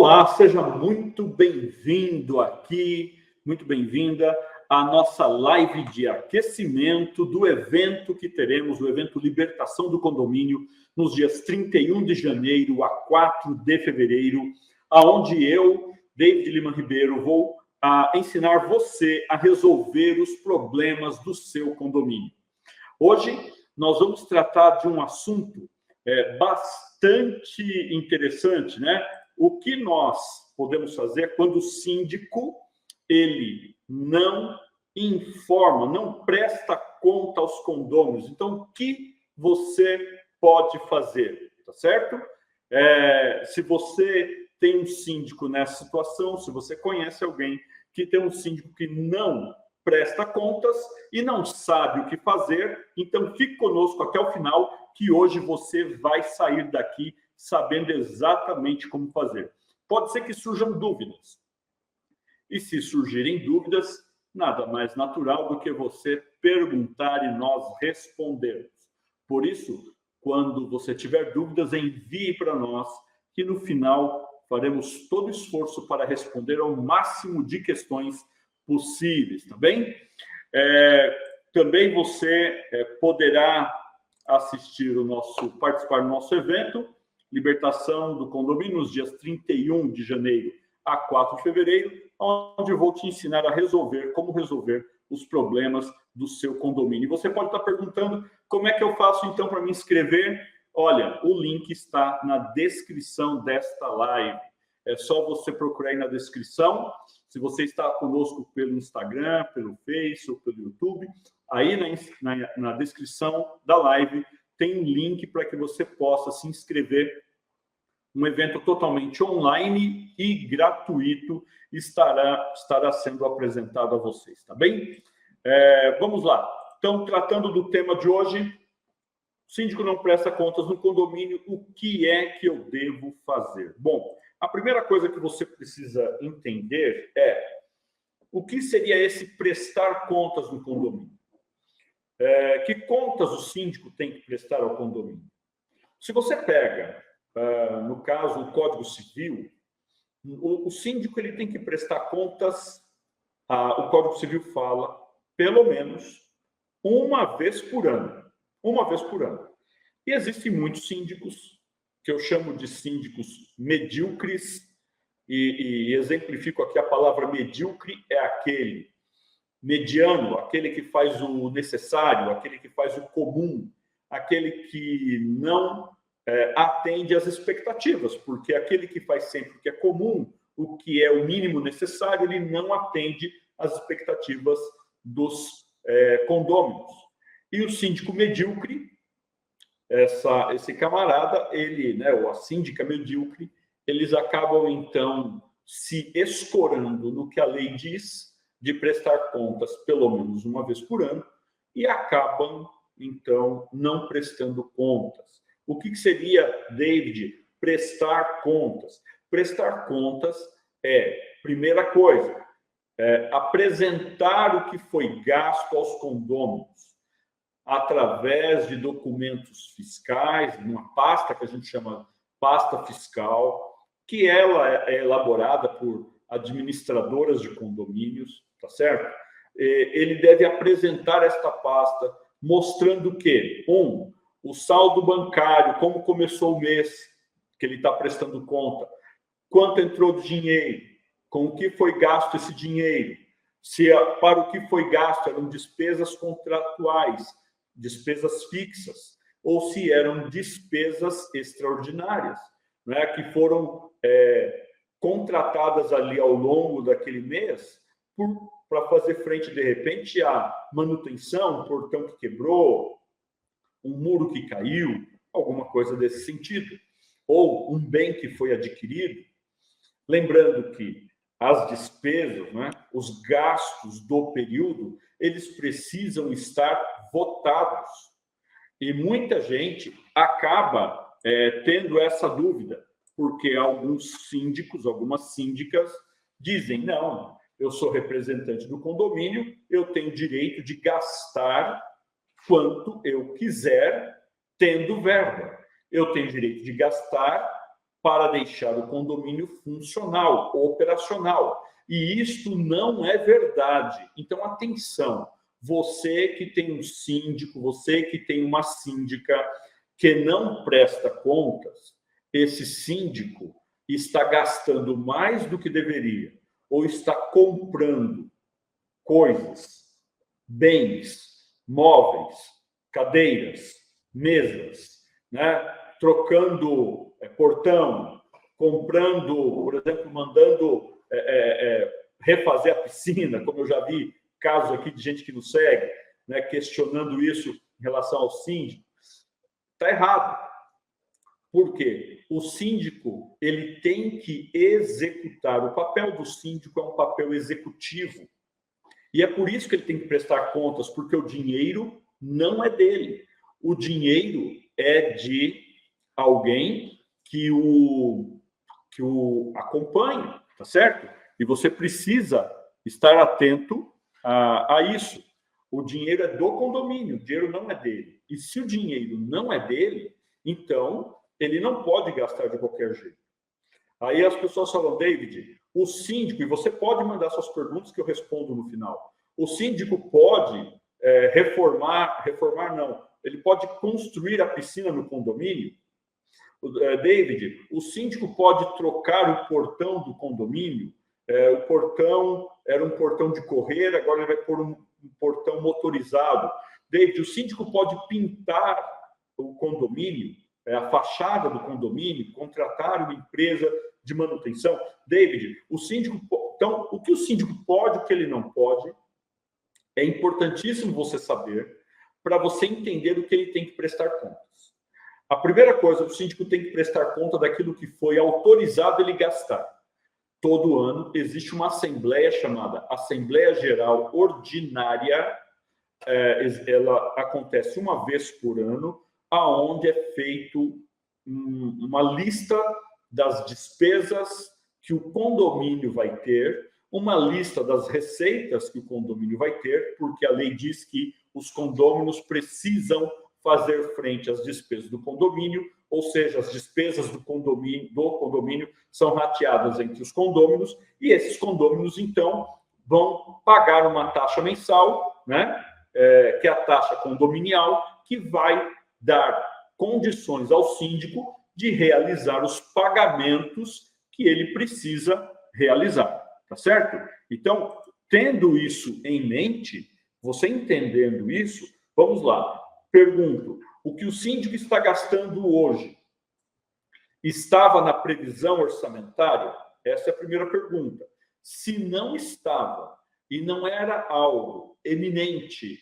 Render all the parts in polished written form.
Olá, seja muito bem-vindo aqui, muito bem-vinda à nossa live de aquecimento do evento que teremos, o evento Libertação do Condomínio, nos dias 31 de janeiro a 4 de fevereiro, aonde eu, David Lima Ribeiro, vou ensinar você a resolver os problemas do seu condomínio. Hoje, nós vamos tratar de um assunto bastante interessante, né? O que nós podemos fazer quando o síndico ele não informa, não presta conta aos condôminos? Então, o que você pode fazer, tá certo? Se você tem um síndico nessa situação, se você conhece alguém que tem um síndico que não presta contas e não sabe o que fazer, então fique conosco até o final, que hoje você vai sair daqui sabendo exatamente como fazer. Pode ser que surjam dúvidas. E se surgirem dúvidas, nada mais natural do que você perguntar e nós respondermos. Por isso, quando você tiver dúvidas, envie para nós, que no final faremos todo o esforço para responder ao máximo de questões possíveis, tá bem? Também você poderá participar do nosso evento, Libertação do Condomínio, nos dias 31 de janeiro a 4 de fevereiro, onde eu vou te ensinar a como resolver os problemas do seu condomínio. E você pode estar perguntando, como é que eu faço, então, para me inscrever? Olha, o link está na descrição desta live. É só você procurar aí na descrição. Se você está conosco pelo Instagram, pelo Face ou pelo YouTube, aí na descrição da live tem um link para que você possa se inscrever. Um evento totalmente online e gratuito estará sendo apresentado a vocês, tá bem? Vamos lá. Então, tratando do tema de hoje, o síndico não presta contas no condomínio, o que é que eu devo fazer? Bom, a primeira coisa que você precisa entender é o que seria esse prestar contas no condomínio. Que contas o síndico tem que prestar ao condomínio? Se você pega, no caso, o Código Civil, o síndico ele tem que prestar contas, o Código Civil fala, pelo menos, uma vez por ano. Uma vez por ano. E existem muitos síndicos, que eu chamo de síndicos medíocres, e exemplifico aqui a palavra medíocre, é aquele mediano, aquele que faz o necessário, aquele que faz o comum, aquele que não atende às expectativas, porque aquele que faz sempre o que é comum, o que é o mínimo necessário, ele não atende às expectativas dos condôminos. E o síndico medíocre, esse camarada, ou a síndica medíocre, eles acabam, então, se escorando no que a lei diz, de prestar contas pelo menos uma vez por ano, e acabam, então, não prestando contas. O que seria, David, prestar contas? Prestar contas primeira coisa, apresentar o que foi gasto aos condôminos através de documentos fiscais, numa pasta que a gente chama pasta fiscal, que ela é elaborada por administradoras de condomínios, tá certo? Ele deve apresentar esta pasta mostrando que, o saldo bancário, como começou o mês que ele está prestando conta, quanto entrou de dinheiro, com o que foi gasto esse dinheiro, se para o que foi gasto eram despesas contratuais, despesas fixas, ou se eram despesas extraordinárias, né, que foram contratadas ali ao longo daquele mês para fazer frente, de repente, à manutenção, um portão que quebrou, um muro que caiu, alguma coisa desse sentido, ou um bem que foi adquirido. Lembrando que as despesas, né, os gastos do período, eles precisam estar votados. E muita gente acaba tendo essa dúvida, porque alguns síndicos, algumas síndicas dizem, não, eu sou representante do condomínio, eu tenho direito de gastar quanto eu quiser, tendo verba. Eu tenho direito de gastar para deixar o condomínio funcional, operacional. E isto não é verdade. Então, atenção, você que tem um síndico, você que tem uma síndica que não presta contas, esse síndico está gastando mais do que deveria, ou está comprando coisas, bens, móveis, cadeiras, mesas, né? Trocando portão, comprando, por exemplo, mandando refazer a piscina, como eu já vi casos aqui de gente que nos segue, né, questionando isso em relação ao síndico. Está errado. Por quê? O síndico ele tem que executar. O papel do síndico é um papel executivo. E é por isso que ele tem que prestar contas, porque o dinheiro não é dele. O dinheiro é de alguém que o acompanha, tá certo? E você precisa estar atento a isso. O dinheiro é do condomínio, o dinheiro não é dele. E se o dinheiro não é dele, então ele não pode gastar de qualquer jeito. Aí as pessoas falam, David, o síndico, e você pode mandar suas perguntas que eu respondo no final. O síndico pode reformar não, ele pode construir a piscina no condomínio. David, o síndico pode trocar o portão do condomínio. O portão era um portão de correr, agora ele vai pôr um portão motorizado. David, o síndico pode pintar o condomínio, a fachada do condomínio, contratar uma empresa de manutenção. David, o síndico... Então, o que o síndico pode, o que ele não pode, é importantíssimo você saber para você entender o que ele tem que prestar contas. A primeira coisa, o síndico tem que prestar conta daquilo que foi autorizado ele gastar. Todo ano existe uma assembleia chamada Assembleia Geral Ordinária, ela acontece uma vez por ano, aonde é feito uma lista das despesas que o condomínio vai ter, uma lista das receitas que o condomínio vai ter, porque a lei diz que os condôminos precisam fazer frente às despesas do condomínio, ou seja, as despesas do condomínio são rateadas entre os condôminos, e esses condôminos, então, vão pagar uma taxa mensal, né, que é a taxa condominial, que vai dar condições ao síndico de realizar os pagamentos que ele precisa realizar, tá certo? Então, tendo isso em mente, você entendendo isso, vamos lá. Pergunto, o que o síndico está gastando hoje estava na previsão orçamentária? Essa é a primeira pergunta. Se não estava e não era algo eminente,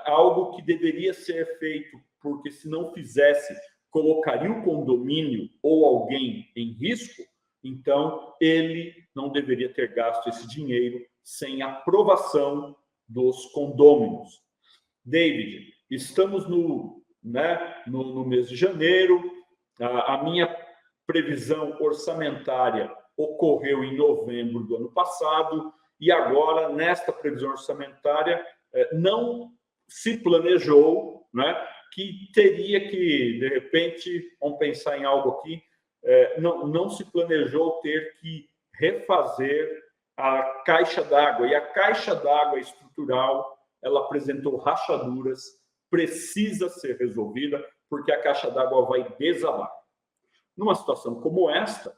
algo que deveria ser feito, porque se não fizesse, colocaria o condomínio ou alguém em risco, então ele não deveria ter gasto esse dinheiro sem aprovação dos condôminos. David, estamos no mês de janeiro, a minha previsão orçamentária ocorreu em novembro do ano passado, e agora, nesta previsão orçamentária, não se planejou, né, que teria que, de repente, vamos pensar em algo aqui, não se planejou ter que refazer a caixa d'água, e a caixa d'água estrutural, ela apresentou rachaduras, precisa ser resolvida, porque a caixa d'água vai desabar. Numa situação como esta,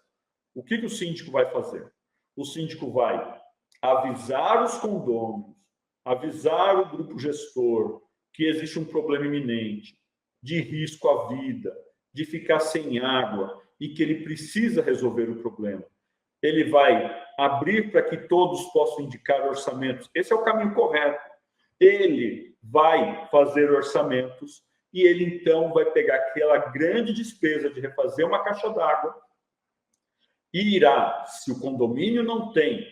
o que o síndico vai fazer? O síndico vai avisar os condôminos, avisar o grupo gestor que existe um problema iminente, de risco à vida, de ficar sem água e que ele precisa resolver o problema. Ele vai abrir para que todos possam indicar orçamentos. Esse é o caminho correto. Ele vai fazer orçamentos e ele, então, vai pegar aquela grande despesa de refazer uma caixa d'água e irá, se o condomínio não tem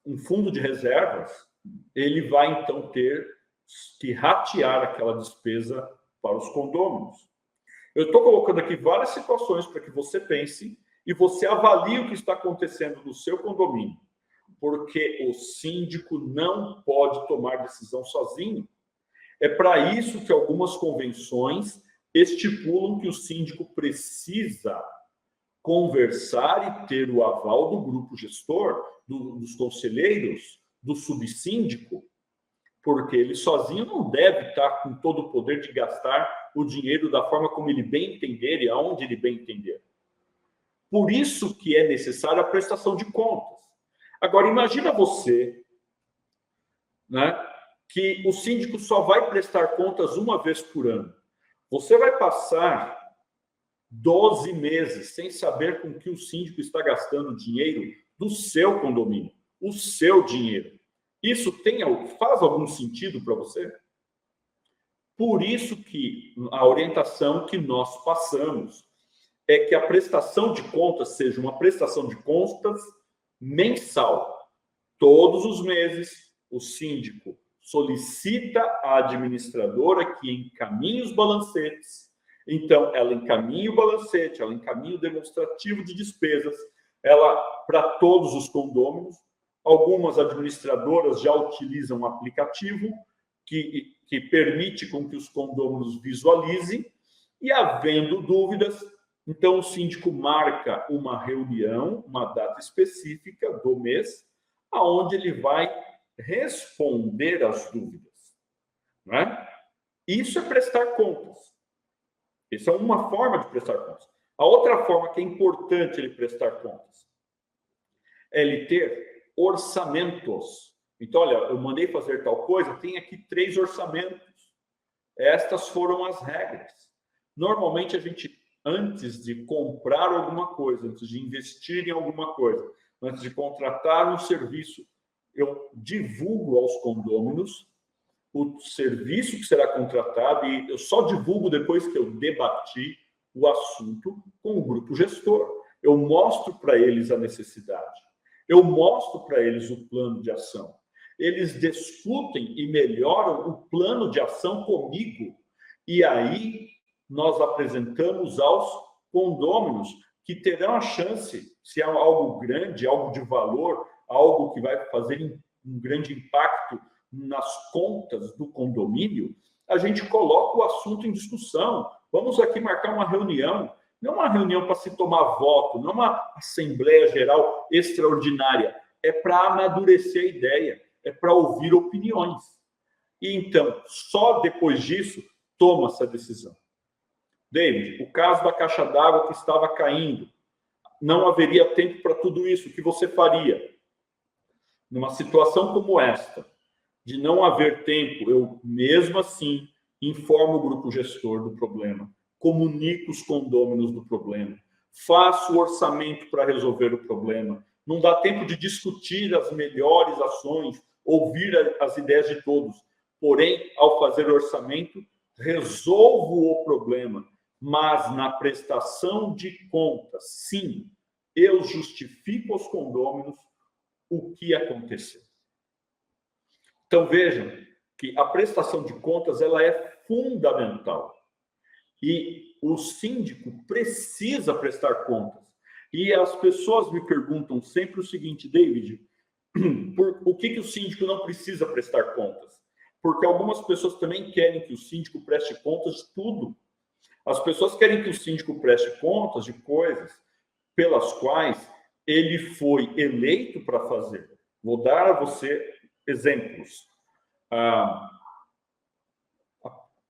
um fundo de reservas, ele vai, então, ter que ratear aquela despesa para os condôminos. Eu estou colocando aqui várias situações para que você pense e você avalie o que está acontecendo no seu condomínio, porque o síndico não pode tomar decisão sozinho. É para isso que algumas convenções estipulam que o síndico precisa conversar e ter o aval do grupo gestor, dos conselheiros, do subsíndico, porque ele sozinho não deve estar com todo o poder de gastar o dinheiro da forma como ele bem entender e aonde ele bem entender. Por isso que é necessária a prestação de contas. Agora, imagina você, né, que o síndico só vai prestar contas uma vez por ano. Você vai passar 12 meses sem saber com que o síndico está gastando dinheiro do seu condomínio, o seu dinheiro. Isso faz algum sentido para você? Por isso que a orientação que nós passamos é que a prestação de contas seja uma prestação de contas mensal. Todos os meses, o síndico solicita à administradora que encaminhe os balancetes. Então, ela encaminha o balancete, ela encaminha o demonstrativo de despesas, ela para todos os condôminos. Algumas administradoras já utilizam um aplicativo que permite com que os condôminos visualizem, e havendo dúvidas, então o síndico marca uma reunião, uma data específica do mês, aonde ele vai responder às dúvidas, não é? Isso é prestar contas. Essa é uma forma de prestar contas. A outra forma que é importante ele prestar contas é ele ter orçamentos. Então, olha, eu mandei fazer tal coisa, tem aqui 3 orçamentos. Estas foram as regras. Normalmente, a gente, antes de comprar alguma coisa, antes de investir em alguma coisa, antes de contratar um serviço, eu divulgo aos condôminos o serviço que será contratado, e eu só divulgo depois que eu debati o assunto com o grupo gestor. Eu mostro para eles a necessidade. Eu mostro para eles o plano de ação. Eles discutem e melhoram o plano de ação comigo. E aí nós apresentamos aos condôminos que terão a chance, se é algo grande, algo de valor, algo que vai fazer um grande impacto nas contas do condomínio, a gente coloca o assunto em discussão. Vamos aqui marcar uma reunião, não uma reunião para se tomar voto, não uma assembleia geral extraordinária, é para amadurecer a ideia, é para ouvir opiniões. E então, só depois disso, toma-se a decisão. David, o caso da caixa d'água que estava caindo, não haveria tempo para tudo isso, o que você faria? Numa situação como esta, de não haver tempo, eu mesmo assim informo o grupo gestor do problema, comunico os condôminos do problema, faço o orçamento para resolver o problema, não dá tempo de discutir as melhores ações, ouvir as ideias de todos, porém, ao fazer o orçamento, resolvo o problema, mas na prestação de contas, sim, eu justifico aos condôminos o que aconteceu. Então, vejam que a prestação de contas ela é fundamental. E o síndico precisa prestar contas. E as pessoas me perguntam sempre o seguinte, David, o que o síndico não precisa prestar contas? Porque algumas pessoas também querem que o síndico preste contas de tudo. As pessoas querem que o síndico preste contas de coisas pelas quais ele foi eleito para fazer. Vou dar a você exemplos.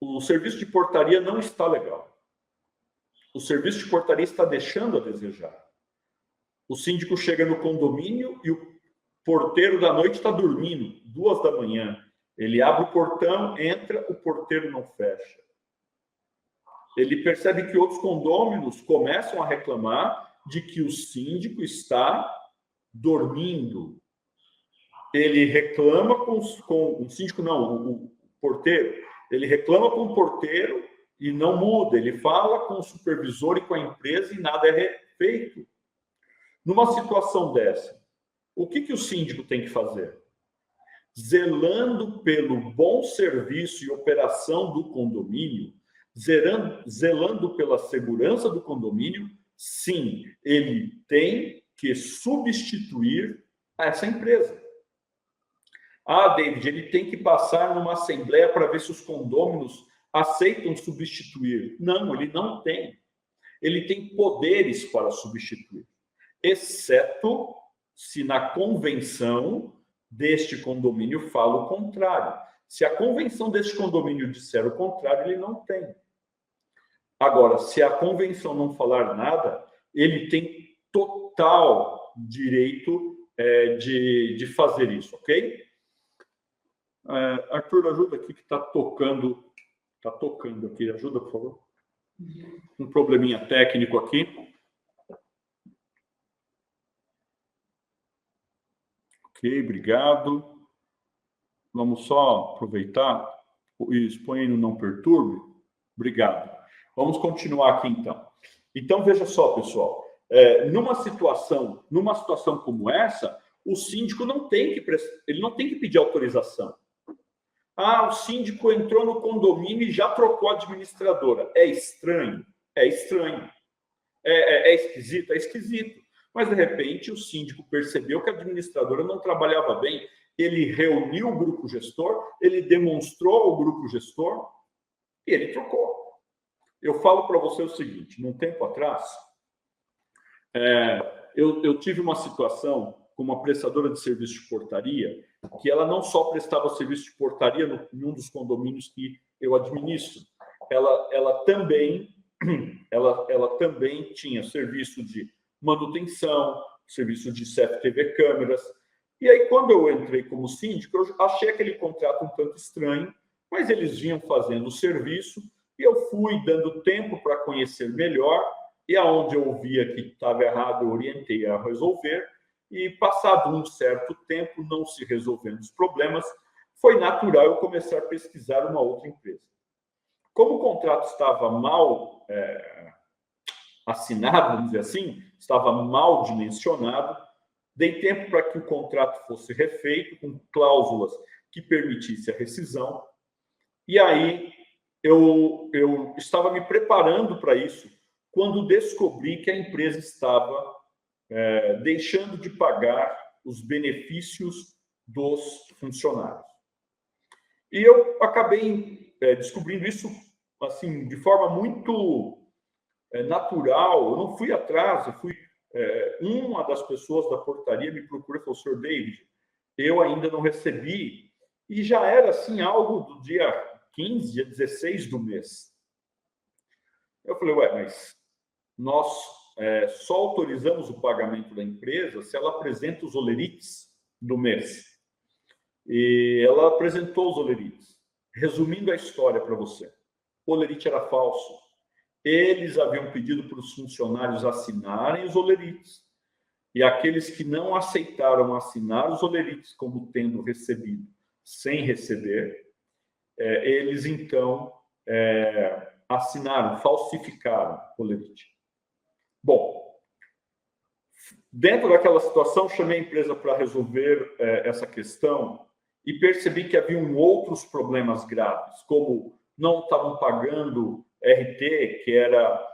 O serviço de portaria não está legal. O serviço de portaria está deixando a desejar. O síndico chega no condomínio e o porteiro da noite está dormindo, 2 da manhã. Ele abre o portão, entra, o porteiro não fecha. Ele percebe que outros condôminos começam a reclamar de que o síndico está dormindo. Ele reclama com o síndico, não, o porteiro. Ele reclama com o porteiro e não muda. Ele fala com o supervisor e com a empresa e nada é feito. Numa situação dessa, o que o síndico tem que fazer? Zelando pelo bom serviço e operação do condomínio, zelando pela segurança do condomínio, sim, ele tem que substituir essa empresa. David, ele tem que passar numa assembleia para ver se os condôminos aceitam substituir. Não, ele não tem. Ele tem poderes para substituir, exceto se na convenção deste condomínio fala o contrário. Se a convenção deste condomínio disser o contrário, ele não tem. Agora, se a convenção não falar nada, ele tem total direito de fazer isso, ok? Arthur, ajuda aqui que está tocando aqui. Ajuda, por favor. Um probleminha técnico aqui. Ok, obrigado. Vamos só aproveitar e põe aí no não perturbe. Obrigado. Vamos continuar aqui, então. Então, veja só, pessoal. Numa situação como essa, o síndico não tem que pedir autorização. O síndico entrou no condomínio e já trocou a administradora. É estranho? É estranho. É esquisito? É esquisito. Mas, de repente, o síndico percebeu que a administradora não trabalhava bem. Ele reuniu o grupo gestor, ele demonstrou ao grupo gestor e ele trocou. Eu falo para você o seguinte, num tempo atrás, eu tive uma situação com uma prestadora de serviço de portaria, que ela não só prestava serviço de portaria em um dos condomínios que eu administro, ela também tinha serviço de manutenção, serviço de CFTV câmeras. E aí, quando eu entrei como síndico, eu achei aquele contrato um tanto estranho, mas eles vinham fazendo o serviço e eu fui dando tempo para conhecer melhor, e aonde eu via que estava errado, eu orientei a resolver, e passado um certo tempo, não se resolvendo os problemas, foi natural eu começar a pesquisar uma outra empresa. Como o contrato estava mal assinado, vamos dizer assim, estava mal dimensionado, dei tempo para que o contrato fosse refeito, com cláusulas que permitisse a rescisão, e aí eu estava me preparando para isso, quando descobri que a empresa estava deixando de pagar os benefícios dos funcionários. E eu acabei descobrindo isso assim de forma muito natural. Eu não fui atrás, eu fui... uma das pessoas da portaria me procura e falou: Sr. David, eu ainda não recebi, e já era assim algo do dia 15, dia 16 do mês. Eu falei: mas nós só autorizamos o pagamento da empresa se ela apresenta os olerites do mês. E ela apresentou os olerites. Resumindo a história para você, o olerite era falso. Eles haviam pedido para os funcionários assinarem os olerites. E aqueles que não aceitaram assinar os olerites como tendo recebido sem receber, eles então assinaram, falsificaram o olerite. Bom, dentro daquela situação, chamei a empresa para resolver essa questão e percebi que haviam outros problemas graves, como não estavam pagando RT, que era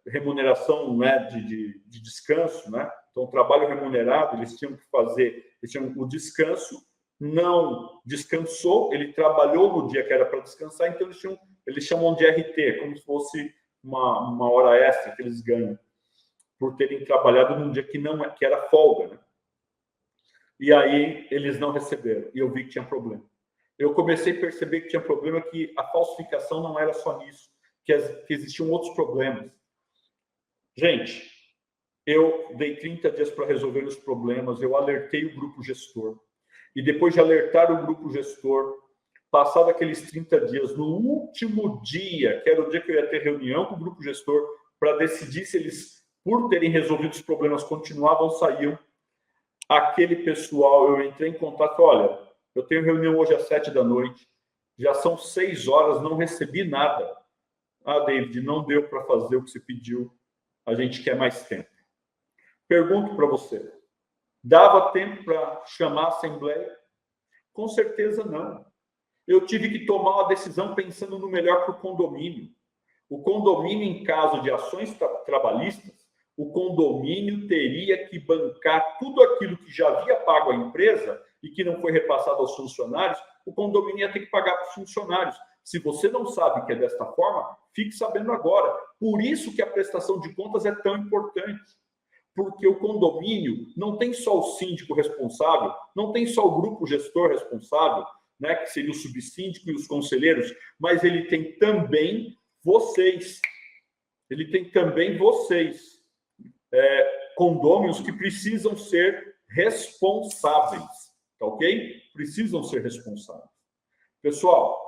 remuneração, né, de descanso, né? Então, trabalho remunerado, eles tinham que fazer, eles tinham o descanso, não descansou, ele trabalhou no dia que era para descansar, então eles chamam de RT, como se fosse uma hora extra que eles ganham por terem trabalhado num dia que era folga, né? E aí eles não receberam, e eu vi que tinha problema. Eu comecei a perceber que tinha problema, que a falsificação não era só nisso, que existiam outros problemas. Gente, eu dei 30 dias para resolver os problemas, eu alertei o grupo gestor, e depois de alertar o grupo gestor, passado aqueles 30 dias, no último dia, que era o dia que eu ia ter reunião com o grupo gestor, para decidir se eles, por terem resolvido os problemas, continuavam ou saíam, aquele pessoal, eu entrei em contato: olha, eu tenho reunião hoje às 7 da noite, já são 6 horas, não recebi nada. David, não deu para fazer o que você pediu, a gente quer mais tempo. Pergunto para você, dava tempo para chamar a assembleia? Com certeza não. Eu tive que tomar uma decisão pensando no melhor para o condomínio. O condomínio, em caso de ações trabalhistas, o condomínio teria que bancar tudo aquilo que já havia pago à empresa e que não foi repassado aos funcionários, o condomínio ia ter que pagar para os funcionários. Se você não sabe que é desta forma, fique sabendo agora. Por isso que a prestação de contas é tão importante. Porque o condomínio não tem só o síndico responsável, não tem só o grupo gestor responsável, né, que seria o subsíndico e os conselheiros, mas ele tem também vocês. Ele tem também vocês, condôminos que precisam ser responsáveis, tá ok? Precisam ser responsáveis. Pessoal,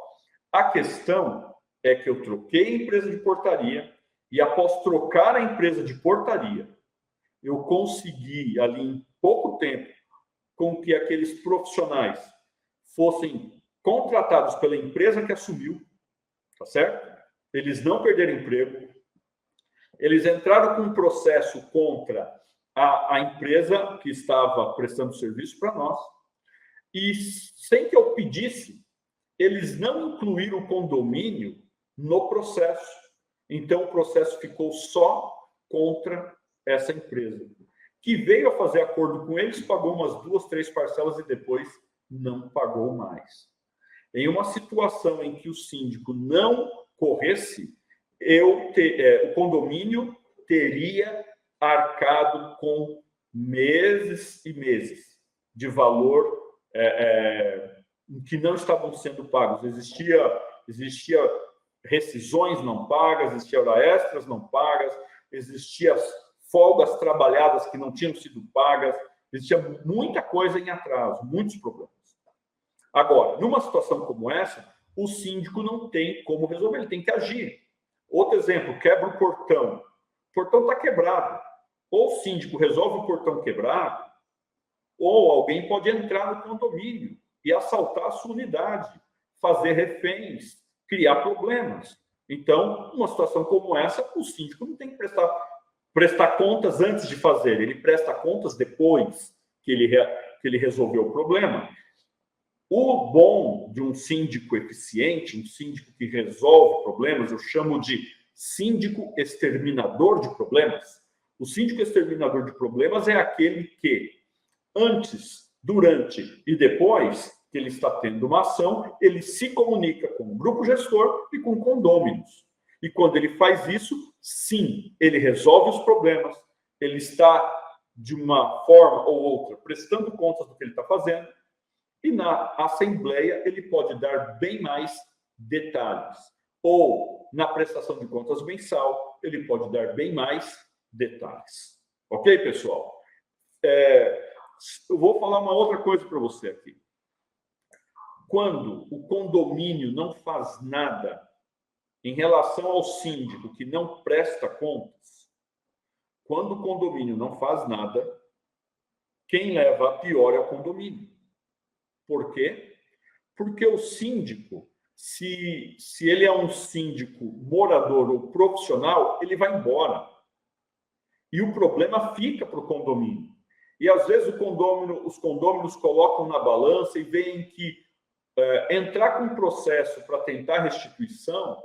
a questão é que eu troquei a empresa de portaria e após trocar a empresa de portaria, eu consegui ali em pouco tempo com que aqueles profissionais fossem contratados pela empresa que assumiu, tá certo? Eles não perderam emprego, eles entraram com um processo contra a empresa que estava prestando serviço para nós, e sem que eu pedisse, eles não incluíram o condomínio no processo. Então, o processo ficou só contra essa empresa, que veio a fazer acordo com eles, pagou umas 2, 3 parcelas e depois não pagou mais. Em uma situação em que o síndico não corresse, o condomínio teria arcado com meses e meses de valor que não estavam sendo pagos. Existia rescisões não pagas, existia hora extras não pagas, existia folgas trabalhadas que não tinham sido pagas, existia muita coisa em atraso, muitos problemas. Agora, numa situação como essa, o síndico não tem como resolver, ele tem que agir. Outro exemplo, quebra o portão. O portão está quebrado. Ou o síndico resolve o portão quebrado, ou alguém pode entrar no condomínio e assaltar a sua unidade, fazer reféns, criar problemas. Então, numa situação como essa, o síndico não tem que prestar contas antes de fazer, ele presta contas depois que ele resolveu o problema. O bom de um síndico eficiente, um síndico que resolve problemas, eu chamo de síndico exterminador de problemas. O síndico exterminador de problemas é aquele que, antes, durante e depois que ele está tendo uma ação, ele se comunica com o grupo gestor e com condôminos. E quando ele faz isso, sim, ele resolve os problemas, ele está, de uma forma ou outra, prestando contas do que ele está fazendo, e na assembleia ele pode dar bem mais detalhes. Ou na prestação de contas mensal, ele pode dar bem mais detalhes. Ok, pessoal? Eu vou falar uma outra coisa para você aqui. Quando o condomínio não faz nada em relação ao síndico que não presta contas, quando o condomínio não faz nada, quem leva a pior é o condomínio. Por quê? Porque o síndico, se ele é um síndico morador ou profissional, ele vai embora. E o problema fica para o condomínio. E às vezes os condôminos colocam na balança e veem que entrar com um processo para tentar restituição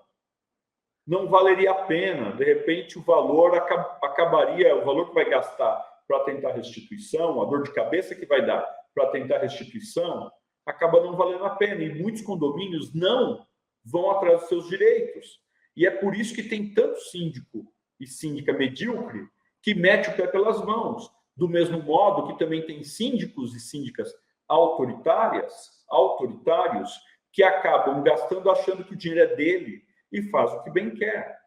não valeria a pena. De repente, o valor acabaria, o valor que vai gastar para tentar restituição, a dor de cabeça que vai dar para tentar restituição, acaba não valendo a pena. E muitos condomínios não vão atrás dos seus direitos. E é por isso que tem tanto síndico e síndica medíocre que mete o pé pelas mãos. Do mesmo modo que também tem síndicos e síndicas autoritários, que acabam gastando achando que o dinheiro é dele e faz o que bem quer.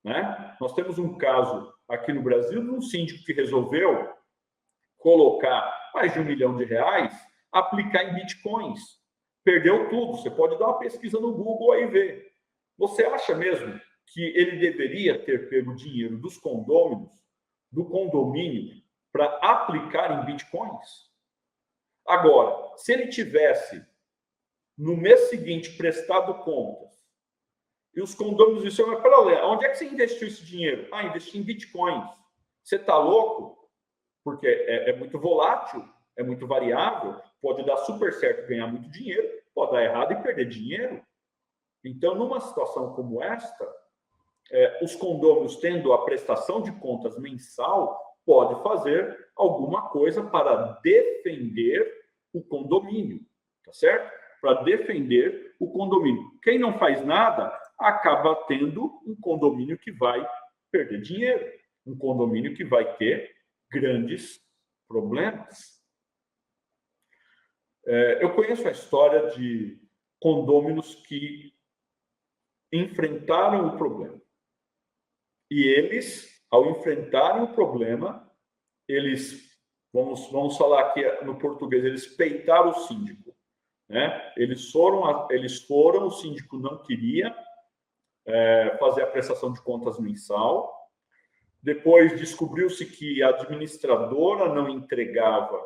Né? Nós temos um caso aqui no Brasil de um síndico que resolveu colocar mais de R$1 milhão, aplicar em bitcoins. Perdeu tudo. Você pode dar uma pesquisa no Google aí e ver. Você acha mesmo que ele deveria ter pego dinheiro dos condôminos, do condomínio, para aplicar em bitcoins? Agora, se ele tivesse, no mês seguinte, prestado contas, e os condôminos disseram, mas pera, onde é que você investiu esse dinheiro? Ah, investi em bitcoins. Você está louco? Porque é muito volátil, é muito variável, pode dar super certo e ganhar muito dinheiro, pode dar errado e perder dinheiro. Então, numa situação como esta, os condôminos tendo a prestação de contas mensal, pode fazer alguma coisa para defender o condomínio, tá certo? para defender o condomínio. Quem não faz nada acaba tendo um condomínio que vai perder dinheiro, um condomínio que vai ter grandes problemas. Eu conheço a história de condôminos que enfrentaram o problema. E eles, ao enfrentarem o problema, eles, vamos falar aqui no português, eles peitaram o síndico. Né? Eles foram, o síndico não queria fazer a prestação de contas mensal. Depois descobriu-se que a administradora não entregava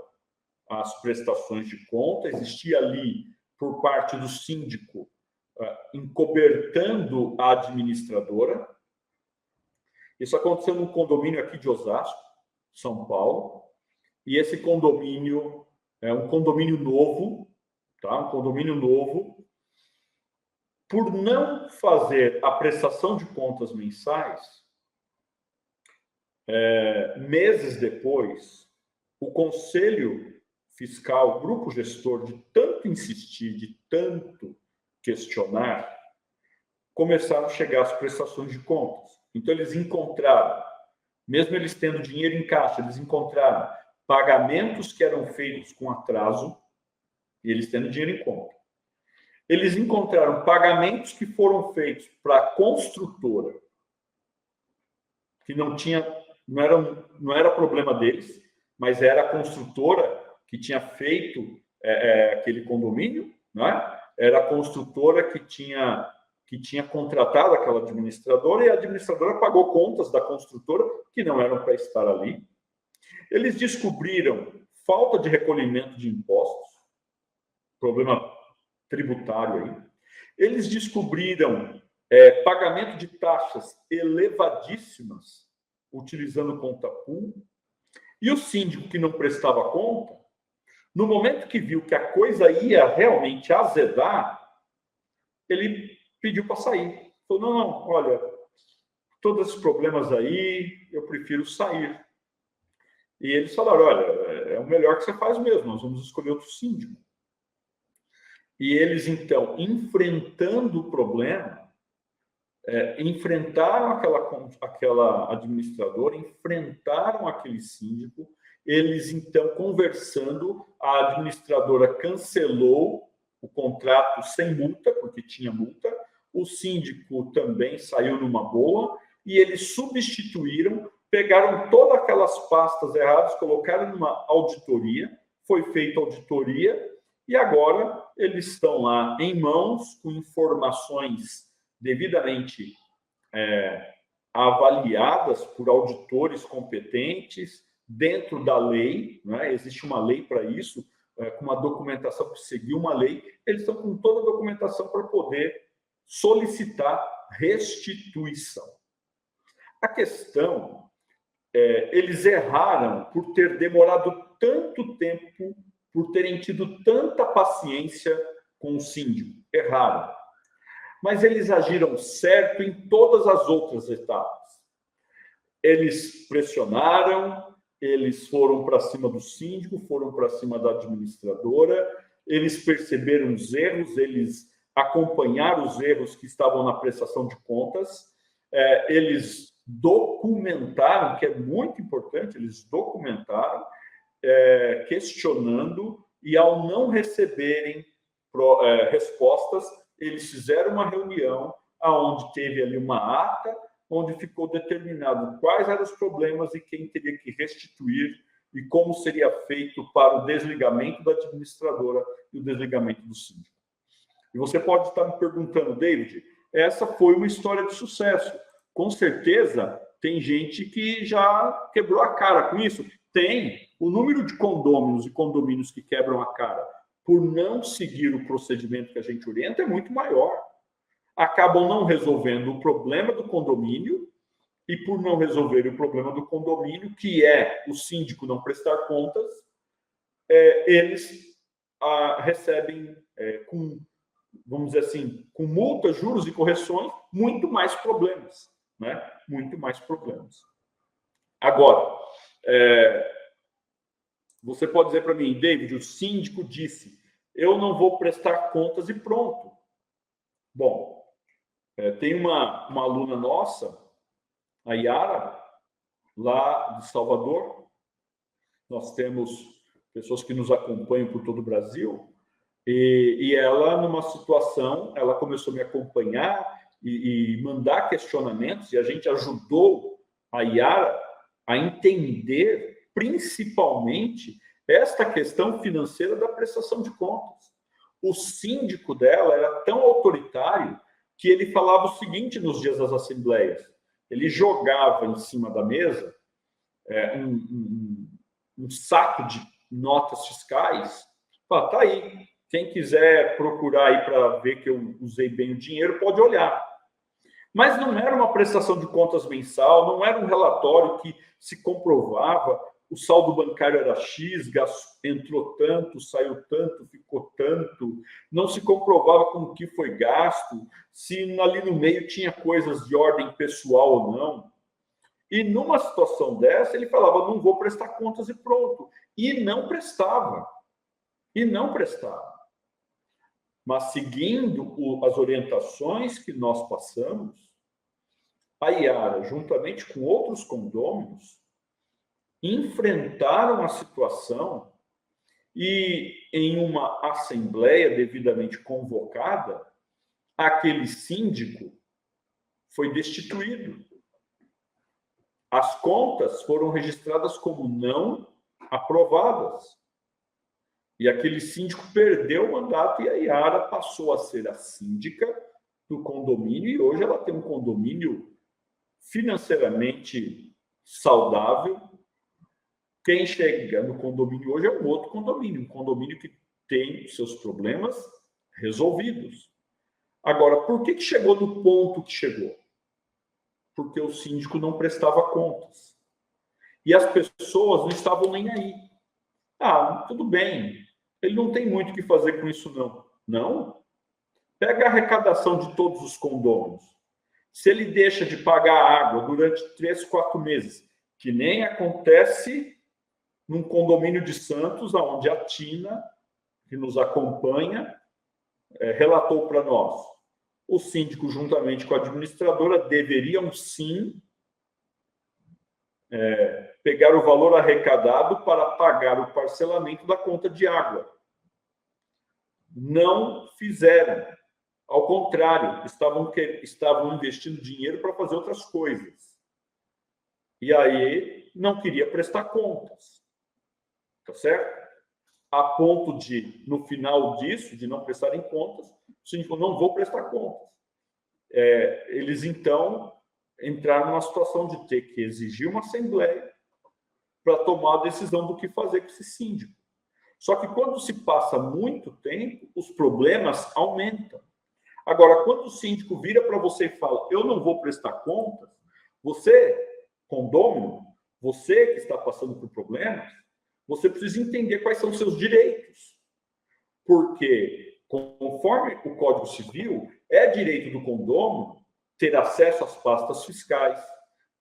as prestações de conta, existia ali, por parte do síndico, encobertando a administradora. Isso aconteceu num condomínio aqui de Osasco, São Paulo, e esse condomínio é um condomínio novo, tá? Um condomínio novo. Por não fazer a prestação de contas mensais, meses depois, o Conselho Fiscal, o grupo gestor, de tanto insistir, de tanto questionar, começaram a chegar as prestações de contas. Então, eles encontraram, mesmo eles tendo dinheiro em caixa, eles encontraram pagamentos que eram feitos com atraso, e eles tendo dinheiro em conta. Eles encontraram pagamentos que foram feitos para a construtora, que não era problema deles, mas era a construtora que tinha feito aquele condomínio, né? Era a construtora que tinha contratado aquela administradora, e a administradora pagou contas da construtora que não eram para estar ali. Eles descobriram falta de recolhimento de impostos, problema tributário aí. Eles descobriram pagamento de taxas elevadíssimas, utilizando conta pool. E o síndico, que não prestava conta, no momento que viu que a coisa ia realmente azedar, ele pediu para sair. Falou, não, olha, todos esses problemas aí, eu prefiro sair. E eles falaram, olha, é o melhor que você faz mesmo, nós vamos escolher outro síndico. E eles, então, enfrentando o problema, enfrentaram aquela administradora, enfrentaram aquele síndico. Eles, então, conversando, a administradora cancelou o contrato sem multa, porque tinha multa. O síndico também saiu numa boa, e eles substituíram, pegaram todas aquelas pastas erradas, colocaram numa auditoria, foi feita auditoria, e agora eles estão lá em mãos, com informações devidamente avaliadas por auditores competentes, dentro da lei, né? Existe uma lei para isso, com uma documentação que seguiu uma lei, eles estão com toda a documentação para poder solicitar restituição. A questão eles erraram por ter demorado tanto tempo, por terem tido tanta paciência com o síndico. Erraram. Mas eles agiram certo em todas as outras etapas. Eles pressionaram, eles foram para cima do síndico, foram para cima da administradora, eles perceberam os erros, eles acompanharam os erros que estavam na prestação de contas, eles documentaram, que é muito importante, eles documentaram, questionando, e ao não receberem respostas, eles fizeram uma reunião onde teve ali uma ata, onde ficou determinado quais eram os problemas e quem teria que restituir e como seria feito para o desligamento da administradora e o desligamento do síndico. E você pode estar me perguntando, David, essa foi uma história de sucesso. Com certeza, tem gente que já quebrou a cara com isso. Tem. O número de condôminos e condomínios que quebram a cara por não seguir o procedimento que a gente orienta é muito maior. Acabam não resolvendo o problema do condomínio, e por não resolver o problema do condomínio, que é o síndico não prestar contas, eles recebem, vamos dizer assim, com multas, juros e correções, muito mais problemas, né? Muito mais problemas. Agora, você pode dizer para mim, David, o síndico disse eu não vou prestar contas e pronto. Bom, tem uma aluna nossa, a Yara, lá de Salvador. Nós temos pessoas que nos acompanham por todo o Brasil, e ela, numa situação, ela começou a me acompanhar e mandar questionamentos, e a gente ajudou a Yara a entender, principalmente, esta questão financeira da prestação de contas. O síndico dela era tão autoritário que ele falava o seguinte nos dias das assembleias: ele jogava em cima da mesa um saco de notas fiscais. Fala, tá aí, quem quiser procurar aí para ver que eu usei bem o dinheiro, pode olhar. Mas não era uma prestação de contas mensal, não era um relatório que se comprovava o saldo bancário era X, entrou tanto, saiu tanto, ficou tanto, não se comprovava com o que foi gasto, se ali no meio tinha coisas de ordem pessoal ou não. E numa situação dessa, ele falava, não vou prestar contas e pronto. E não prestava. Mas seguindo as orientações que nós passamos, a Yara, juntamente com outros condôminos, enfrentaram a situação e, em uma assembleia devidamente convocada, aquele síndico foi destituído. As contas foram registradas como não aprovadas. E aquele síndico perdeu o mandato e a Yara passou a ser a síndica do condomínio, e hoje ela tem um condomínio financeiramente saudável. Quem chega no condomínio hoje é um outro condomínio, um condomínio que tem seus problemas resolvidos. Agora, por que chegou no ponto que chegou? Porque o síndico não prestava contas. E as pessoas não estavam nem aí. Ah, tudo bem, ele não tem muito o que fazer com isso, não. Não? Pega a arrecadação de todos os condôminos. Se ele deixa de pagar água durante 3, 4 meses, que nem acontece num condomínio de Santos, onde a Tina, que nos acompanha, relatou para nós. O síndico, juntamente com a administradora, deveriam sim pegar o valor arrecadado para pagar o parcelamento da conta de água. Não fizeram. Ao contrário, estavam investindo dinheiro para fazer outras coisas. E aí não queria prestar contas. Tá certo? A ponto de, no final disso, de não prestarem contas, o síndico não vou prestar contas. Eles, então, entraram numa situação de ter que exigir uma assembleia para tomar a decisão do que fazer com esse síndico. Só que quando se passa muito tempo, os problemas aumentam. Agora, quando o síndico vira para você e fala, eu não vou prestar contas, você, condômino, você que está passando por problemas, você precisa entender quais são os seus direitos. Porque, conforme o Código Civil, é direito do condômino ter acesso às pastas fiscais,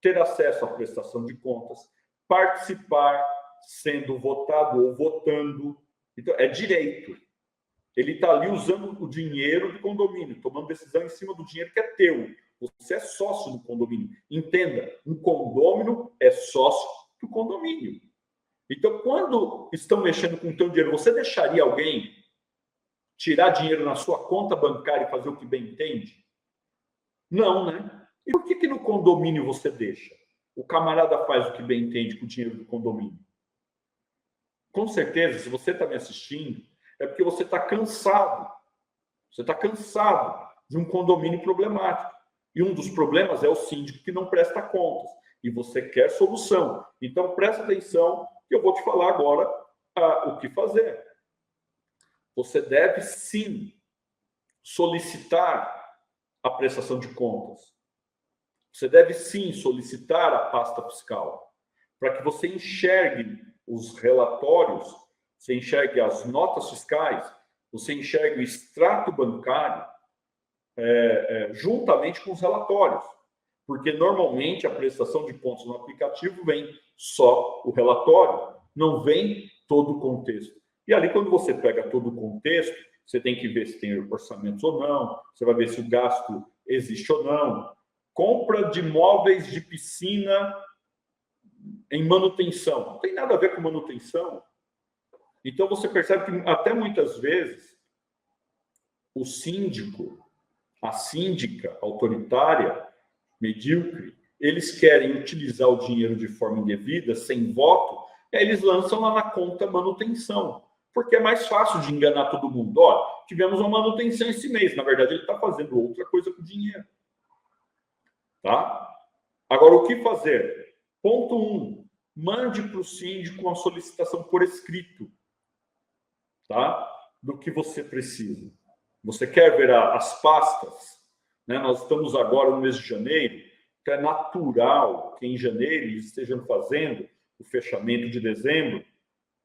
ter acesso à prestação de contas, participar sendo votado ou votando. Então, é direito. Ele está ali usando o dinheiro do condomínio, tomando decisão em cima do dinheiro que é teu. Você é sócio do condomínio. Entenda, um condômino é sócio do condomínio. Então, quando estão mexendo com o teu dinheiro, você deixaria alguém tirar dinheiro na sua conta bancária e fazer o que bem entende? Não, né? E por que no condomínio você deixa? O camarada faz o que bem entende com o dinheiro do condomínio. Com certeza, se você está me assistindo, é porque você está cansado. Você está cansado de um condomínio problemático. E um dos problemas é o síndico que não presta contas. E você quer solução. Então, presta atenção que eu vou te falar agora o que fazer. Você deve, sim, solicitar a prestação de contas. Você deve, sim, solicitar a pasta fiscal para que você enxergue os relatórios, você enxergue as notas fiscais, você enxergue o extrato bancário juntamente com os relatórios. Porque, normalmente, a prestação de contas no aplicativo vem só o relatório, não vem todo o contexto. E ali, quando você pega todo o contexto, você tem que ver se tem orçamentos ou não, você vai ver se o gasto existe ou não. Compra de móveis de piscina em manutenção. Não tem nada a ver com manutenção. Então, você percebe que até muitas vezes o síndico, a síndica autoritária, medíocre, eles querem utilizar o dinheiro de forma indevida, sem voto, e aí eles lançam lá na conta manutenção, porque é mais fácil de enganar todo mundo. Ó, tivemos uma manutenção esse mês, na verdade ele está fazendo outra coisa com o dinheiro. Tá? Agora, o que fazer? Ponto 1, mande para o síndico uma solicitação por escrito, tá? Do que você precisa. Você quer ver as pastas? Né? Nós estamos agora no mês de janeiro, então é natural que em janeiro eles estejam fazendo o fechamento de dezembro.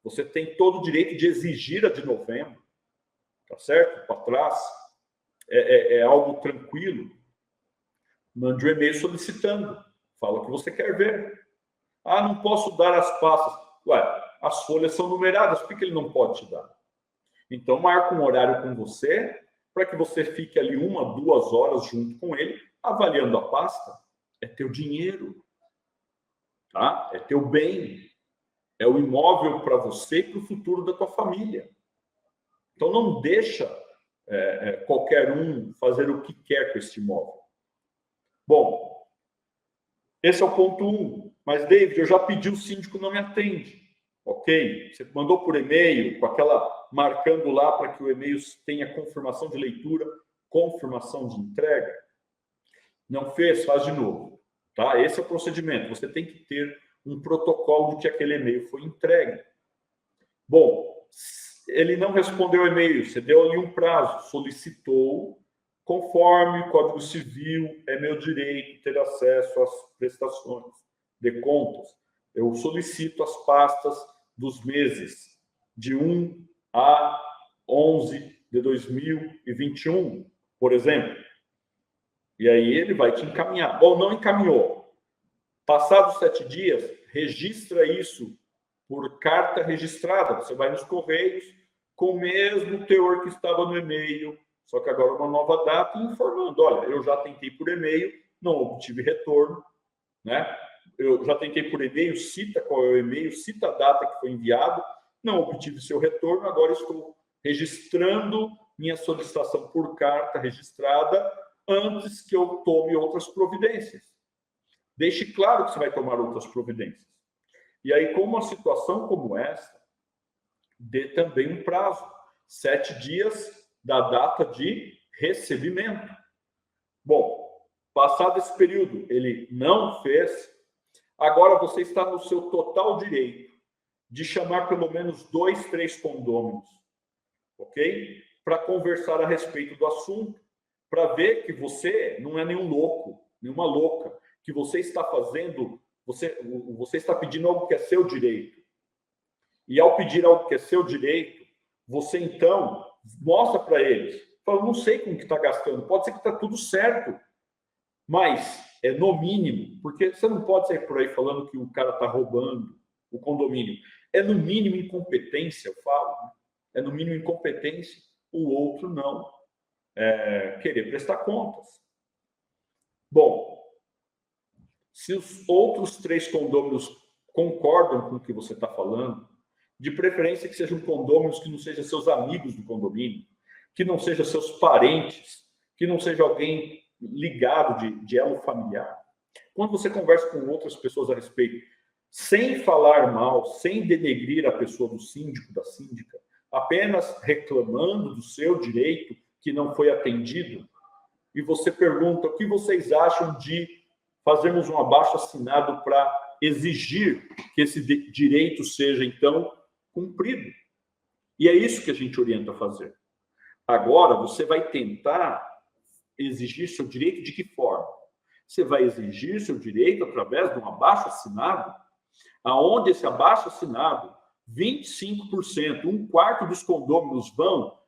Você tem todo o direito de exigir a de novembro, tá certo? Para trás. É algo tranquilo. Mande um e-mail solicitando. Fala o que você quer ver. Ah, não posso dar as pastas. Ué, as folhas são numeradas, por que ele não pode te dar? Então, marca um horário com você, para que você fique ali 1, 2 horas junto com ele, avaliando a pasta. É teu dinheiro, tá? É teu bem. É o imóvel para você e para o futuro da tua família. Então, não deixa qualquer um fazer o que quer com esse imóvel. Bom, esse é o ponto 1. Mas, David, eu já pedi, o síndico não me atende. Ok? Você mandou por e-mail, com aquela marcando lá para que o e-mail tenha confirmação de leitura, confirmação de entrega. Não fez? Faz de novo. Tá? Esse é o procedimento. Você tem que ter um protocolo de que aquele e-mail foi entregue. Bom, ele não respondeu o e-mail, você deu ali um prazo, solicitou, conforme o Código Civil, é meu direito ter acesso às prestações de contas. Eu solicito as pastas dos meses de 1 a 11 de 2021, por exemplo. E aí ele vai te encaminhar. Ou não encaminhou. Passados 7 dias, registra isso por carta registrada. Você vai nos Correios com o mesmo teor que estava no e-mail, só que agora uma nova data, informando, olha, eu já tentei por e-mail, não obtive retorno, né? Eu já tentei por e-mail, cita qual é o e-mail, cita a data que foi enviado, não obtive seu retorno, agora estou registrando minha solicitação por carta registrada antes que eu tome outras providências. Deixe claro que você vai tomar outras providências. E aí, com uma situação como essa, dê também um prazo, 7 dias da data de recebimento. Bom, passado esse período, ele não fez, agora você está no seu total direito de chamar pelo menos 2, 3 condôminos, ok? Para conversar a respeito do assunto, para ver que você não é nenhum louco, nenhuma louca, que você está fazendo, você está pedindo algo que é seu direito. E ao pedir algo que é seu direito, você então mostra para eles, fala, não sei como que está gastando, pode ser que está tudo certo, mas é no mínimo, porque você não pode sair por aí falando que o cara está roubando o condomínio. É no mínimo incompetência, eu falo, né? É no mínimo incompetência, o outro não querer prestar contas. Bom, se os outros 3 condôminos concordam com o que você está falando, de preferência que sejam condôminos que não sejam seus amigos do condomínio, que não sejam seus parentes, que não seja alguém ligado de elo familiar. Quando você conversa com outras pessoas a respeito, sem falar mal, sem denegrir a pessoa do síndico, da síndica, apenas reclamando do seu direito que não foi atendido, e você pergunta o que vocês acham de fazermos um abaixo-assinado para exigir que esse direito seja, então, cumprido. E é isso que a gente orienta a fazer. Agora, você vai tentar exigir seu direito de que forma? Você vai exigir seu direito através de um abaixo-assinado, aonde esse abaixo-assinado, 25%, 1/4 dos condôminos vão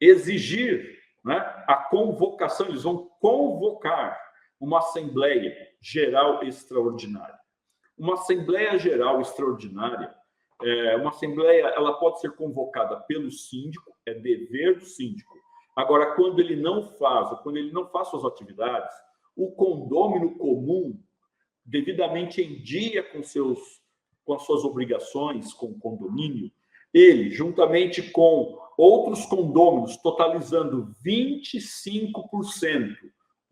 exigir, né, a convocação, eles vão convocar uma Assembleia Geral Extraordinária. Uma Assembleia Geral Extraordinária Uma assembleia ela pode ser convocada pelo síndico, é dever do síndico. Agora, quando ele não faz suas atividades, o condômino comum, devidamente em dia com as suas obrigações com o condomínio, ele, juntamente com outros condôminos, totalizando 25%,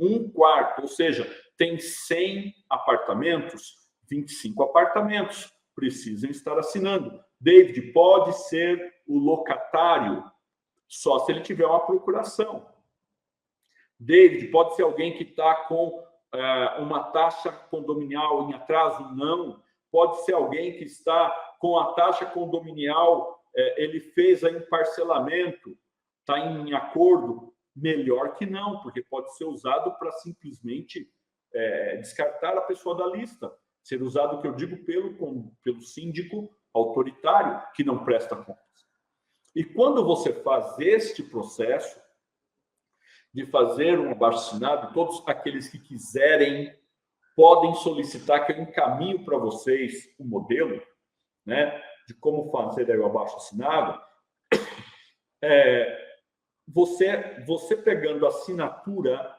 um quarto, ou seja, tem 100 apartamentos, 25 apartamentos precisam estar assinando. David pode ser o locatário, só se ele tiver uma procuração. David pode ser alguém que está com uma taxa condominial em atraso? Não. Pode ser alguém que está com a taxa condominial, ele fez aí um parcelamento, está em acordo? Melhor que não, porque pode ser usado para simplesmente descartar a pessoa da lista. Ser usado, que eu digo, pelo síndico autoritário, que não presta contas. E quando você faz este processo de fazer um abaixo-assinado, todos aqueles que quiserem podem solicitar, que eu encaminho para vocês o modelo, né, de como fazer o abaixo-assinado. Você pegando a assinatura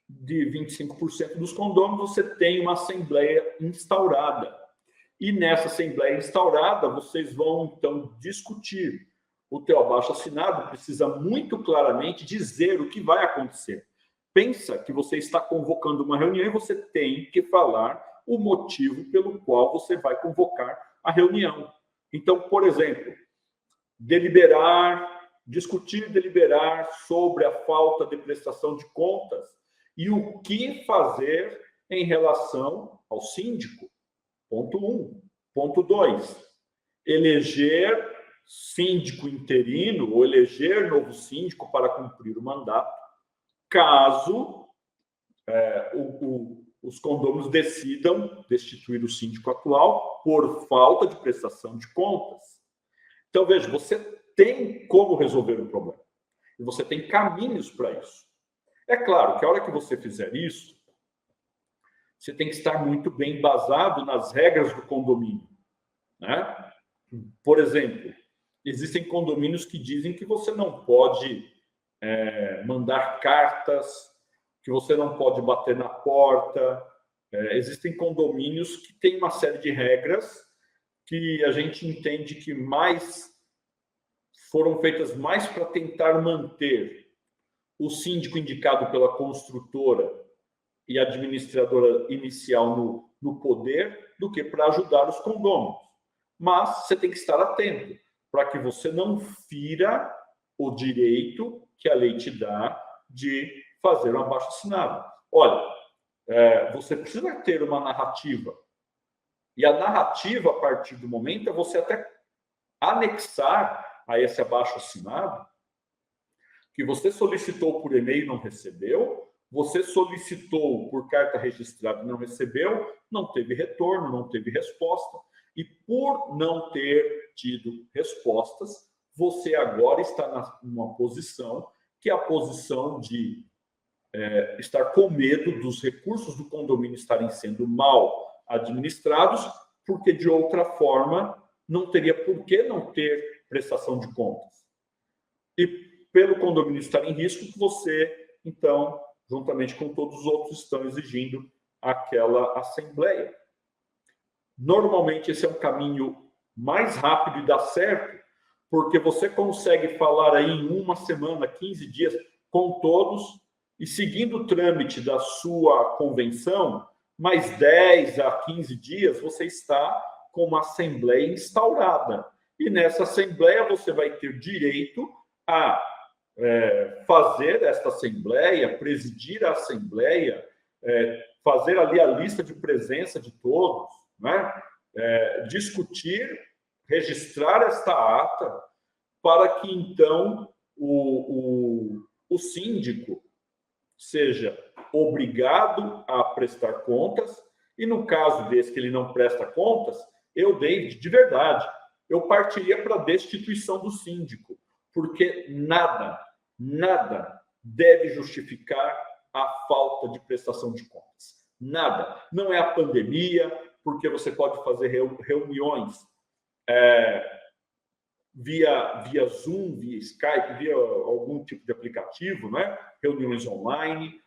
de 25% dos condôminos, você tem uma assembleia instaurada. E nessa assembleia instaurada, vocês vão, então, discutir. O teu abaixo-assinado precisa muito claramente dizer o que vai acontecer. Pensa que você está convocando uma reunião e você tem que falar o motivo pelo qual você vai convocar a reunião. Então, por exemplo, discutir e deliberar sobre a falta de prestação de contas e o que fazer em relação ao síndico. Ponto 1. Ponto 2. Eleger síndico interino ou eleger novo síndico para cumprir o mandato, caso os condôminos decidam destituir o síndico atual por falta de prestação de contas. Então, veja, você tem como resolver o problema. E você tem caminhos para isso. É claro que a hora que você fizer isso, você tem que estar muito bem embasado nas regras do condomínio, né? Por exemplo, existem condomínios que dizem que você não pode mandar cartas, que você não pode bater na porta. Existem condomínios que têm uma série de regras que a gente entende que foram feitas mais para tentar manter o síndico indicado pela construtora e administradora inicial no poder, do que para ajudar os condôminos. Mas você tem que estar atento para que você não fira o direito que a lei te dá de fazer um abaixo-assinado. Olha, você precisa ter uma narrativa. E a narrativa, a partir do momento, é você até anexar a esse abaixo-assinado que você solicitou por e-mail e não recebeu, você solicitou por carta registrada e não recebeu, não teve retorno, não teve resposta. E por não ter tido respostas, você agora está numa posição que é a posição de estar com medo dos recursos do condomínio estarem sendo mal administrados, porque de outra forma não teria por que não ter prestação de contas. E pelo condomínio estar em risco, você, então, juntamente com todos os outros, estão exigindo aquela assembleia. Normalmente, esse é um caminho mais rápido e dá certo, porque você consegue falar aí em uma semana, 15 dias, com todos, e seguindo o trâmite da sua convenção, mais 10 a 15 dias, você está com uma assembleia instaurada. E nessa assembleia, você vai ter direito a fazer esta assembleia, presidir a assembleia, fazer ali a lista de presença de todos, né? Discutir, registrar esta ata, para que, então, o síndico seja obrigado a prestar contas, e no caso desse que ele não presta contas, David, de verdade, eu partiria para a destituição do síndico, porque nada deve justificar a falta de prestação de contas. Nada. Não é a pandemia, porque você pode fazer reuniões via Zoom, via Skype, via algum tipo de aplicativo, né? Reuniões online.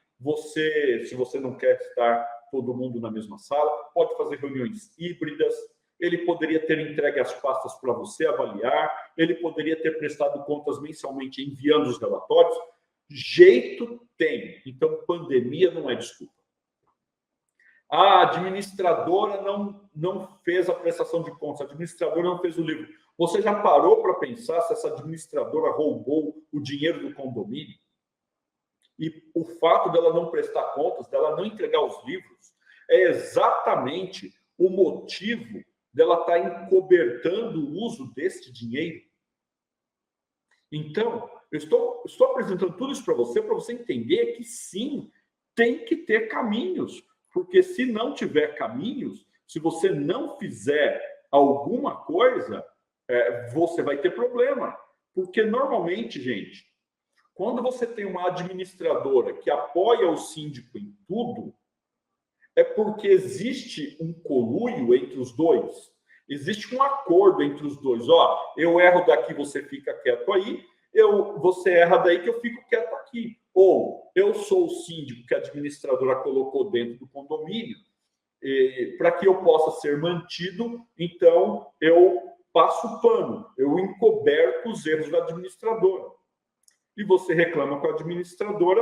Se você não quer estar todo mundo na mesma sala, pode fazer reuniões híbridas. Ele poderia ter entregue as pastas para você avaliar, ele poderia ter prestado contas mensalmente enviando os relatórios. Jeito tem. Então, pandemia não é desculpa. A administradora não fez a prestação de contas, a administradora não fez o livro. Você já parou para pensar se essa administradora roubou o dinheiro do condomínio? E o fato dela não prestar contas, dela não entregar os livros, é exatamente o motivo dela estar encobertando o uso deste dinheiro. Então, eu estou apresentando tudo isso para você entender que sim, tem que ter caminhos. Porque se não tiver caminhos, se você não fizer alguma coisa, você vai ter problema. Porque normalmente, gente, quando você tem uma administradora que apoia o síndico em tudo, é porque existe um conluio entre os dois. Existe um acordo entre os dois. Ó, eu erro daqui, você fica quieto aí. Você erra daí que eu fico quieto aqui. Ou eu sou o síndico que a administradora colocou dentro do condomínio para que eu possa ser mantido, então eu passo o pano, eu encoberto os erros da administradora. E você reclama com a administradora,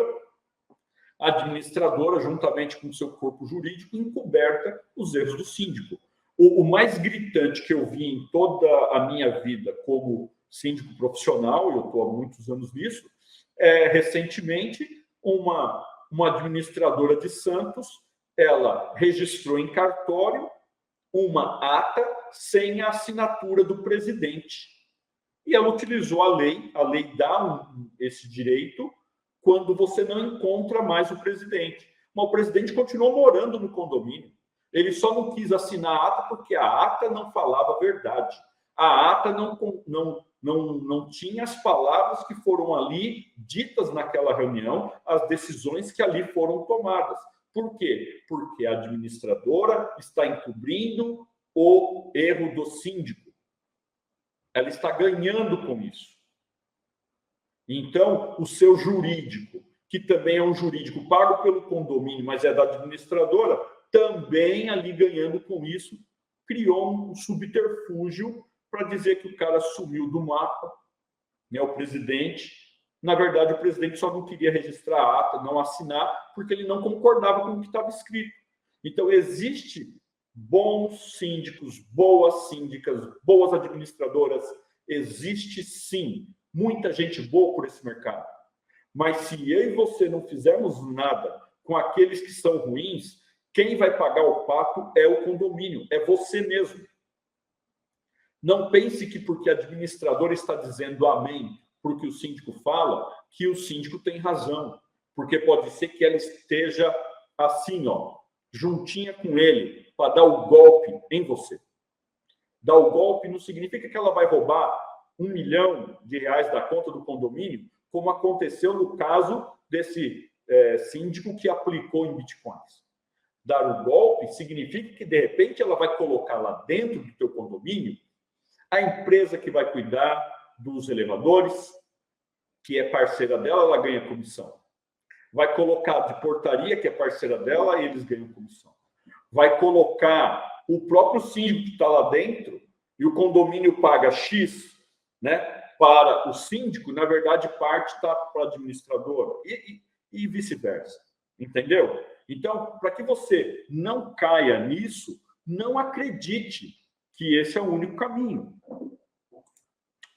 juntamente com o seu corpo jurídico, encoberta os erros do síndico. O mais gritante que eu vi em toda a minha vida como síndico profissional, eu estou há muitos anos nisso, recentemente, uma administradora de Santos, ela registrou em cartório uma ata sem a assinatura do presidente. E ela utilizou a lei dá esse direito quando você não encontra mais o presidente. Mas o presidente continuou morando no condomínio. Ele só não quis assinar a ata porque a ata não falava a verdade. A ata não tinha as palavras que foram ali ditas naquela reunião, as decisões que ali foram tomadas. Por quê? Porque a administradora está encobrindo o erro do síndico. Ela está ganhando com isso. Então, o seu jurídico, que também é um jurídico pago pelo condomínio, mas é da administradora, também ali ganhando com isso, criou um subterfúgio para dizer que o cara sumiu do mapa, né, o presidente. Na verdade, o presidente só não queria registrar a ata, não assinar, porque ele não concordava com o que estava escrito. Então, existe bons síndicos, boas síndicas, boas administradoras, existe sim muita gente boa por esse mercado. Mas se eu e você não fizermos nada com aqueles que são ruins, quem vai pagar o pato é o condomínio, é você mesmo. Não pense que porque a administradora está dizendo amém porque o síndico fala, que o síndico tem razão. Porque pode ser que ela esteja assim, ó, juntinha com ele, para dar o golpe em você. Dar o golpe não significa que ela vai roubar R$1 milhão da conta do condomínio, como aconteceu no caso desse síndico que aplicou em bitcoins. Dar o golpe significa que, de repente, ela vai colocar lá dentro do teu condomínio a empresa que vai cuidar dos elevadores, que é parceira dela, ela ganha comissão. Vai colocar de portaria, que é parceira dela, e eles ganham comissão. Vai colocar o próprio síndico que está lá dentro, e o condomínio paga X, né, para o síndico, na verdade, parte está para a administradora, e vice-versa. Entendeu? Então, para que você não caia nisso, não acredite que esse é o único caminho.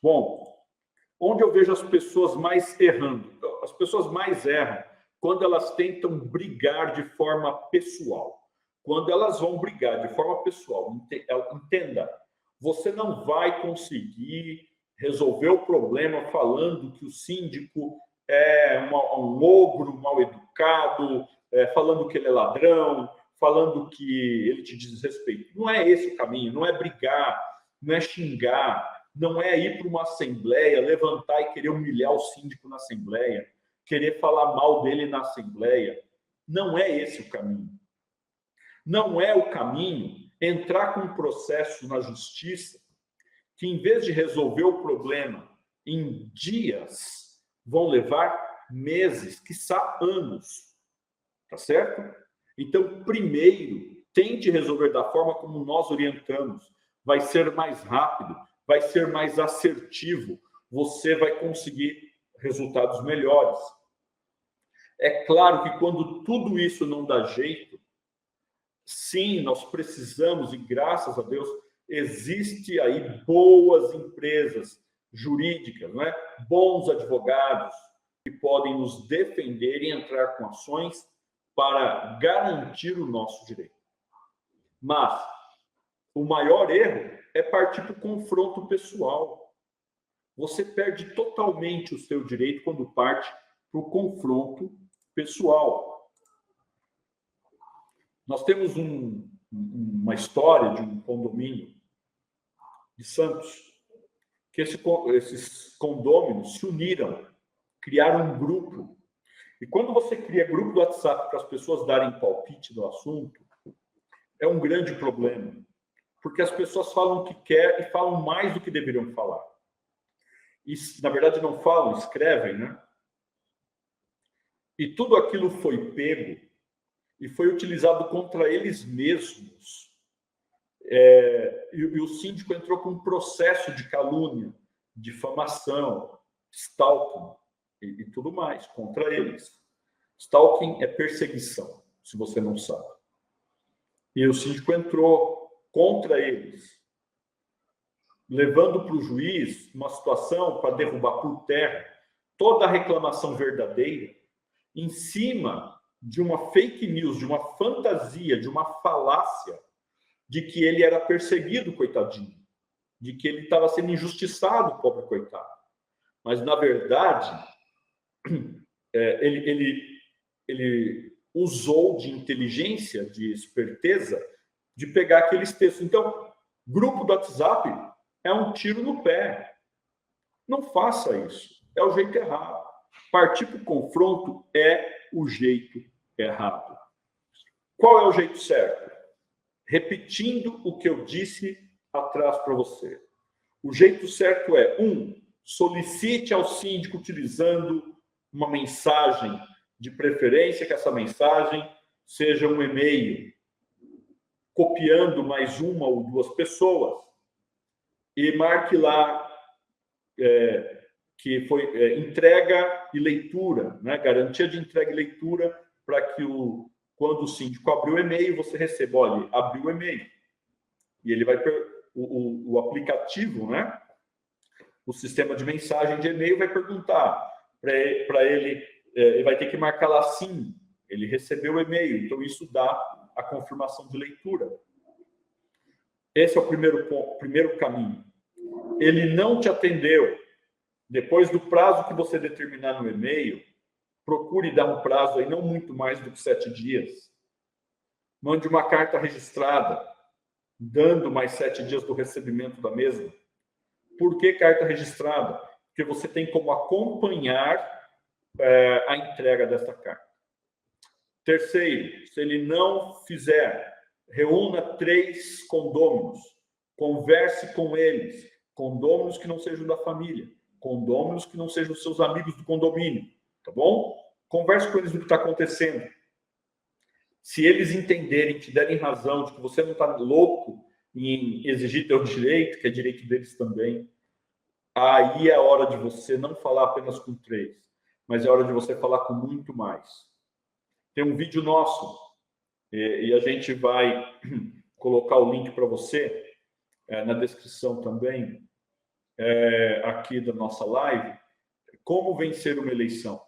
Bom, onde eu vejo as pessoas mais errando? As pessoas mais erram quando elas tentam brigar de forma pessoal. Quando elas vão brigar de forma pessoal, entenda, você não vai conseguir resolver o problema falando que o síndico é um ogro mal educado, falando que ele é ladrão, falando que ele te desrespeita. Não é esse o caminho, não é brigar, não é xingar, não é ir para uma assembleia, levantar e querer humilhar o síndico na assembleia, querer falar mal dele na assembleia. Não é esse o caminho. Não é o caminho entrar com um processo na justiça que, em vez de resolver o problema em dias, vão levar meses, quiçá anos. Tá certo? Então, primeiro, tente resolver da forma como nós orientamos. Vai ser mais rápido, vai ser mais assertivo, você vai conseguir resultados melhores. É claro que quando tudo isso não dá jeito, sim, nós precisamos, e graças a Deus, existe aí boas empresas jurídicas, não é? Bons advogados que podem nos defender e entrar com ações para garantir o nosso direito. Mas o maior erro é partir para o confronto pessoal. Você perde totalmente o seu direito quando parte para o confronto pessoal. Nós temos uma história de um condomínio de Santos, que esses condôminos se uniram, criaram um grupo. E quando você cria grupo do WhatsApp para as pessoas darem palpite no assunto, é um grande problema, porque as pessoas falam o que quer e falam mais do que deveriam falar. E, na verdade, não falam, escrevem, né? E tudo aquilo foi pego e foi utilizado contra eles mesmos. E o síndico entrou com um processo de calúnia, difamação, stalking e tudo mais contra eles. Stalking é perseguição, se você não sabe. E o síndico entrou contra eles, levando para o juiz uma situação para derrubar por terra toda a reclamação verdadeira em cima de uma fake news, de uma fantasia, de uma falácia de que ele era perseguido, coitadinho, de que ele estava sendo injustiçado, pobre coitado. Mas, na verdade, ele usou de inteligência, de esperteza, de pegar aqueles textos. Então, grupo do WhatsApp é um tiro no pé. Não faça isso. É o jeito errado. Partir para o confronto é o jeito errado. Qual é o jeito certo? Repetindo o que eu disse atrás para você. O jeito certo é, solicite ao síndico utilizando uma mensagem, de preferência que essa mensagem seja um e-mail, copiando mais uma ou duas pessoas, e marque lá que foi entrega e leitura, né? Garantia de entrega e leitura, para que quando o síndico abrir o e-mail, você receba, olha, abriu o e-mail. E ele vai o aplicativo, né? O sistema de mensagem de e-mail vai perguntar para ele, ele vai ter que marcar lá sim, ele recebeu o e-mail, então isso dá a confirmação de leitura. Esse é o primeiro caminho. Ele não te atendeu. Depois do prazo que você determinar no e-mail, procure dar um prazo aí não muito mais do que 7 dias. Mande uma carta registrada, dando mais 7 dias do recebimento da mesma. Por que carta registrada? Porque você tem como acompanhar a entrega desta carta. Terceiro, se ele não fizer, reúna 3 condôminos, converse com eles, condôminos que não sejam da família, condôminos que não sejam seus amigos do condomínio, tá bom? Converse com eles do que está acontecendo. Se eles entenderem, te derem razão de que você não está louco em exigir teu direito, que é direito deles também, aí é a hora de você não falar apenas com 3, mas é hora de você falar com muito mais. Tem um vídeo nosso, e a gente vai colocar o link para você na descrição também, aqui da nossa live, como vencer uma eleição.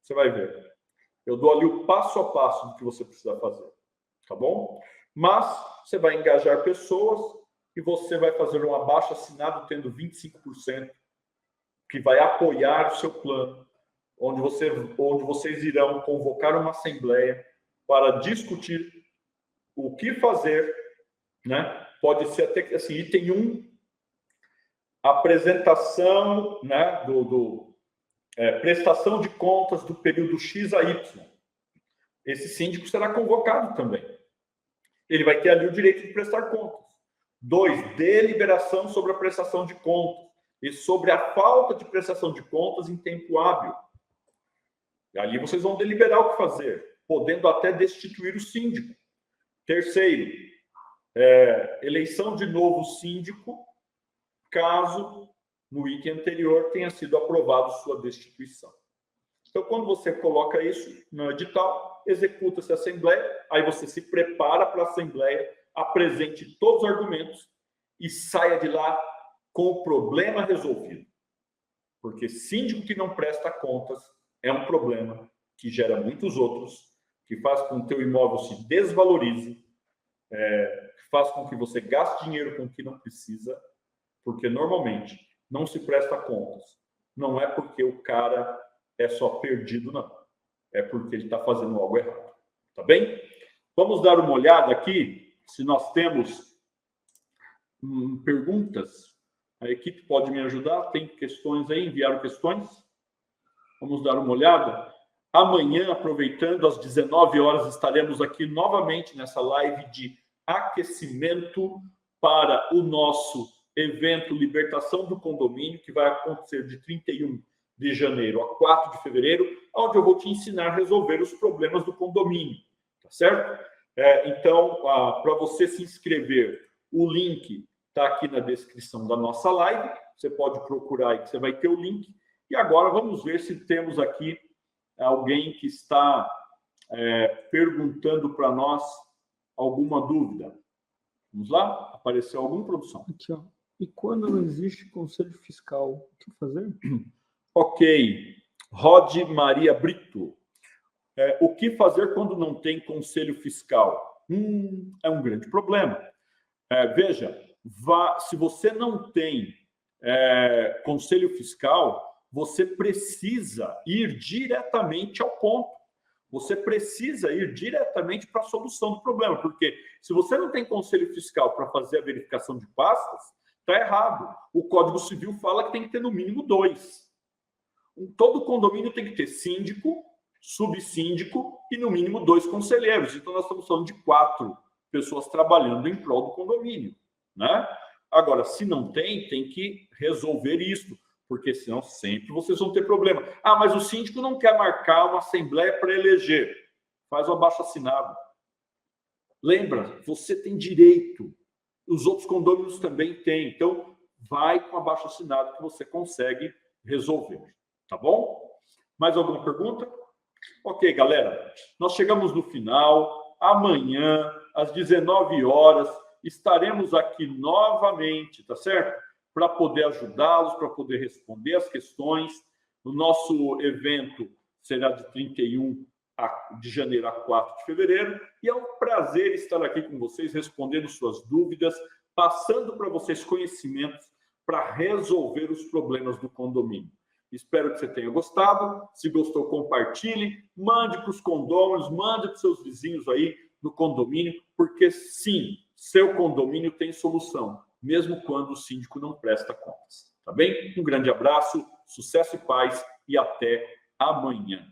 Você vai ver. Eu dou ali o passo a passo do que você precisa fazer, tá bom? Mas você vai engajar pessoas e você vai fazer um abaixo-assinado tendo 25% que vai apoiar o seu plano, onde vocês irão convocar uma assembleia para discutir o que fazer, né? Pode ser até assim, item 1, apresentação, né, prestação de contas do período X a Y. Esse síndico será convocado também. Ele vai ter ali o direito de prestar contas. 2, deliberação sobre a prestação de contas e sobre a falta de prestação de contas em tempo hábil. E ali vocês vão deliberar o que fazer, podendo até destituir o síndico. Terceiro, eleição de novo síndico, caso no item anterior tenha sido aprovado sua destituição. Então, quando você coloca isso no edital, executa-se a assembleia, aí você se prepara para a assembleia, apresente todos os argumentos e saia de lá com o problema resolvido. Porque síndico que não presta contas é um problema que gera muitos outros, que faz com que o teu imóvel se desvalorize, faz com que você gaste dinheiro com o que não precisa, porque normalmente não se presta contas. Não é porque o cara é só perdido, não. É porque ele está fazendo algo errado. Tá bem? Vamos dar uma olhada aqui, se nós temos perguntas. A equipe pode me ajudar? Tem questões aí? Enviaram questões? Vamos dar uma olhada. Amanhã, aproveitando, às 19 horas, estaremos aqui novamente nessa live de aquecimento para o nosso evento Libertação do Condomínio, que vai acontecer de 31 de janeiro a 4 de fevereiro, onde eu vou te ensinar a resolver os problemas do condomínio, tá certo? Então, para você se inscrever, o link está aqui na descrição da nossa live, você pode procurar aí que você vai ter o link. E agora vamos ver se temos aqui alguém que está perguntando para nós alguma dúvida. Vamos lá? Apareceu alguma, produção? Aqui, ó. E quando não existe conselho fiscal, o que fazer? Ok. Rod Maria Brito. O que fazer quando não tem conselho fiscal? É um grande problema. Veja, se você não tem conselho fiscal, você precisa ir diretamente ao ponto. Você precisa ir diretamente para a solução do problema, porque se você não tem conselho fiscal para fazer a verificação de pastas, está errado. O Código Civil fala que tem que ter no mínimo 2. Todo condomínio tem que ter síndico, subsíndico e no mínimo 2 conselheiros. Então nós estamos falando de 4 pessoas trabalhando em prol do condomínio, né? Agora, se não tem, tem que resolver isso, porque senão sempre vocês vão ter problema. Mas o síndico não quer marcar uma assembleia para eleger. Faz o abaixo-assinado. Lembra, você tem direito. Os outros condôminos também têm. Então, vai com abaixo-assinado que você consegue resolver. Tá bom? Mais alguma pergunta? Ok, galera. Nós chegamos no final. Amanhã, às 19 horas, estaremos aqui novamente, tá certo? Para poder ajudá-los, para poder responder as questões. O nosso evento será de 31 de janeiro a 4 de fevereiro. E é um prazer estar aqui com vocês, respondendo suas dúvidas, passando para vocês conhecimentos para resolver os problemas do condomínio. Espero que você tenha gostado. Se gostou, compartilhe, mande para os condôminos, mande para os seus vizinhos aí no condomínio, porque sim, seu condomínio tem solução, mesmo quando o síndico não presta contas. Tá bem? Um grande abraço, sucesso e paz e até amanhã.